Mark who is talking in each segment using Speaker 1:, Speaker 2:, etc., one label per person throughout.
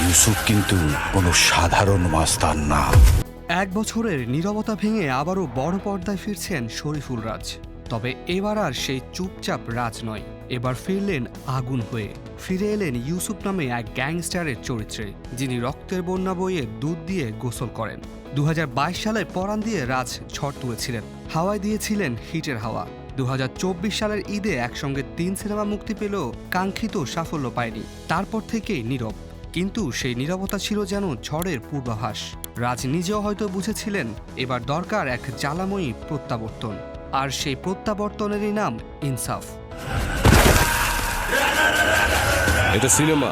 Speaker 1: ইউসুফ কিন্তু কোনো সাধারণ মাস্তান না।
Speaker 2: এক বছরের নীরবতা ভেঙে আবারও বড় পর্দায় ফিরছেন শরীফুল রাজ। তবে এবার আর সেই চুপচাপ রাজ নয়, এবার ফিরলেন আগুন হয়ে। ফিরে এলেন ইউসুফ নামে এক গ্যাংস্টারের চরিত্রে, যিনি রক্তের বন্যা বইয়ে দুধ দিয়ে গোসল করেন। 2022 সালে পরাণ দিয়ে রাজ ঝড় তুলেছিলেন, হাওয়ায় দিয়েছিলেন হিটের হাওয়া। 2024 সালের ঈদে একসঙ্গে 3 সিনেমা মুক্তি পেলেও কাঙ্ক্ষিত সাফল্য পায়নি। তারপর থেকেই নীরব, কিন্তু সেই নীরবতা ছিল যেন ঝড়ের পূর্বাভাস। রাজ নিজেও হয়তো বুঝেছিলেন এবার দরকার এক জ্বালাময়ী প্রত্যাবর্তন, আর সেই প্রত্যাবর্তনেরই নাম ইনসাফ।
Speaker 3: এটা সিনেমা।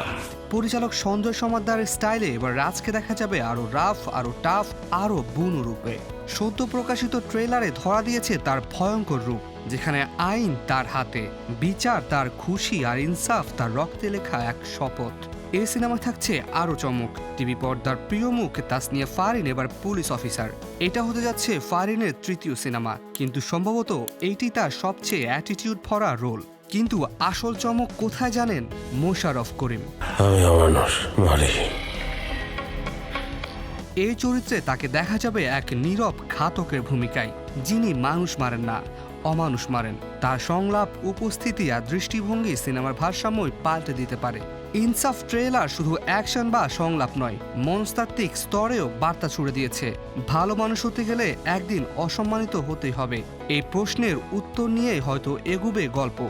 Speaker 2: পরিচালক সঞ্জয় সমাদ্দারের স্টাইলে এবার রাজকে দেখা যাবে আরও রাফ, আরও টাফ, আরও বুনো রূপে। সদ্য প্রকাশিত ট্রেলারে ধরা দিয়েছে তার ভয়ঙ্কর রূপ, যেখানে আইন তার হাতে, বিচার তার খুশি, আর ইনসাফ তার রক্তে লেখা এক শপথ। এই সিনেমা থাকছে আরও চমক। টিভি পর্দার প্রিয় মুখ তাসনিয়া ফারিন এবার পুলিশ অফিসার। এটা হতে যাচ্ছে ফারিনের তৃতীয় সিনেমা, কিন্তু সম্ভবত এইটি তার সবচেয়ে অ্যাটিটিউড ভরা রোল। কিন্তু আসল চমক কোথায় জানেন? মোশাররফ করিম।
Speaker 3: আমি অমানুষ মারি।
Speaker 2: এই চরিত্রে তাকে দেখা যাবে এক নীরব ঘাতকের ভূমিকায়, যিনি মানুষ মারেন না, অমানুষ মারেন। তার সংলাপ, উপস্থিতি আর দৃষ্টিভঙ্গি সিনেমার ভারসাম্যই পাল্টে দিতে পারে। ইনসাফ ট্রেলার শুধু অ্যাকশন বা সংলাপ নয়, মনস্তাত্ত্বিক স্তরেও বার্তা ছুড়ে দিয়েছে। ভালো মানুষ হতে গেলে একদিন অসম্মানিত হতেই হবে, এই প্রশ্নের উত্তর নিয়ে হয়তো এগুবে গল্প।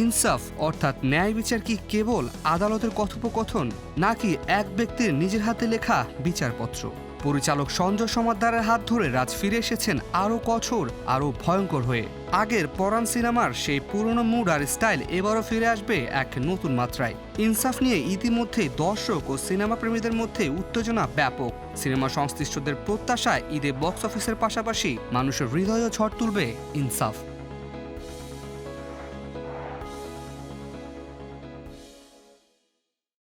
Speaker 2: ইনসাফ অর্থাৎ ন্যায় বিচার কি কেবল আদালতের কথোপকথন, নাকি এক ব্যক্তির নিজের হাতে লেখা বিচারপত্র? পরিচালক সঞ্জয় সমাদ্দারের হাত ধরে রাজ ফিরে এসেছেন আরও কঠোর, আরও ভয়ঙ্কর হয়ে। আগের পরাণ সিনেমার সেই পুরনো মুড আর স্টাইল এবারও ফিরে আসবে এক নতুন মাত্রায়। ইনসাফ নিয়ে ইতিমধ্যেই দর্শক ও সিনেমা প্রেমীদের মধ্যে উত্তেজনা ব্যাপক। সিনেমা সংশ্লিষ্টদের প্রত্যাশায় ঈদে বক্স অফিসের পাশাপাশি মানুষের হৃদয়ও ঝড় তুলবে ইনসাফ।